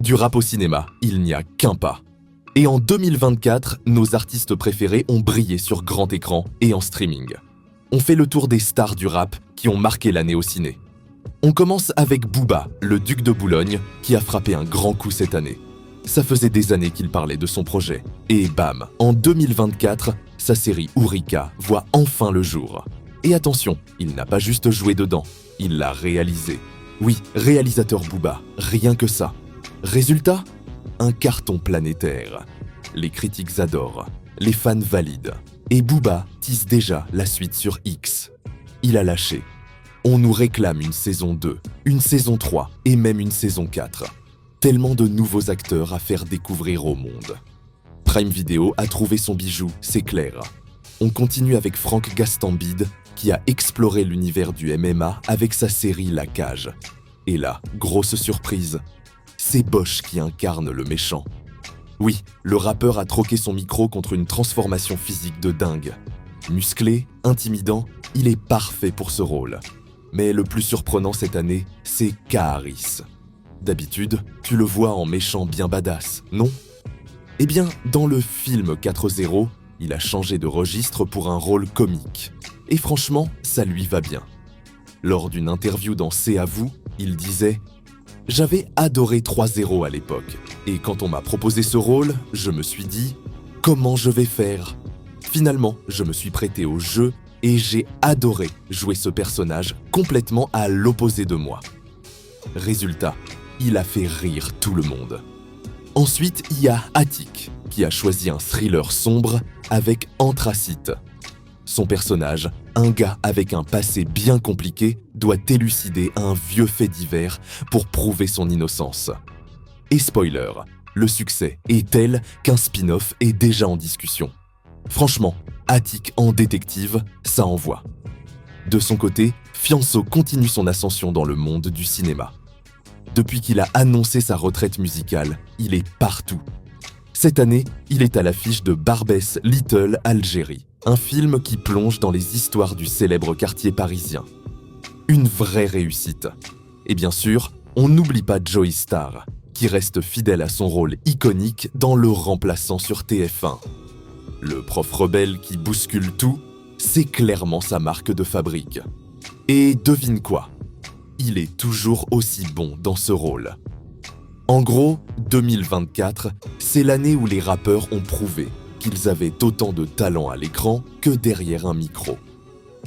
Du rap au cinéma, il n'y a qu'un pas. Et en 2024, nos artistes préférés ont brillé sur grand écran et en streaming. On fait le tour des stars du rap qui ont marqué l'année au ciné. On commence avec Booba, le duc de Boulogne, qui a frappé un grand coup cette année. Ça faisait des années qu'il parlait de son projet. Et bam, en 2024, sa série Ourika voit enfin le jour. Et attention, il n'a pas juste joué dedans, il l'a réalisé. Oui, réalisateur Booba, rien que ça. Résultat ? Un carton planétaire. Les critiques adorent, les fans valident. Et Booba tease déjà la suite sur X. Il a lâché. On nous réclame une saison 2, une saison 3 et même une saison 4. Tellement de nouveaux acteurs à faire découvrir au monde. Prime Video a trouvé son bijou, c'est clair. On continue avec Franck Gastambide qui a exploré l'univers du MMA avec sa série La Cage. Et là, grosse surprise, c'est Bosch qui incarne le méchant. Oui, le rappeur a troqué son micro contre une transformation physique de dingue. Musclé, intimidant, il est parfait pour ce rôle. Mais le plus surprenant cette année, c'est Kaaris. D'habitude, tu le vois en méchant bien badass, non ? Eh bien, dans le film 4-0, il a changé de registre pour un rôle comique. Et franchement, ça lui va bien. Lors d'une interview dans C'est à vous, il disait « J'avais adoré 3-0 à l'époque, et quand on m'a proposé ce rôle, je me suis dit « Comment je vais faire ?» Finalement, je me suis prêté au jeu et j'ai adoré jouer ce personnage complètement à l'opposé de moi. Résultat, il a fait rire tout le monde. Ensuite, il y a Attic, qui a choisi un thriller sombre avec Anthracite. Son personnage, un gars avec un passé bien compliqué, doit élucider un vieux fait divers pour prouver son innocence. Et spoiler, le succès est tel qu'un spin-off est déjà en discussion. Franchement, Attic en détective, ça envoie. De son côté, Fianso continue son ascension dans le monde du cinéma. Depuis qu'il a annoncé sa retraite musicale, il est partout. Cette année, il est à l'affiche de Barbès Little Algérie, un film qui plonge dans les histoires du célèbre quartier parisien. Une vraie réussite. Et bien sûr, on n'oublie pas Joey Starr, qui reste fidèle à son rôle iconique dans Le Remplaçant sur TF1. Le prof rebelle qui bouscule tout, c'est clairement sa marque de fabrique. Et devine quoi ? Il est toujours aussi bon dans ce rôle. En gros, 2024, c'est l'année où les rappeurs ont prouvé qu'ils avaient autant de talent à l'écran que derrière un micro.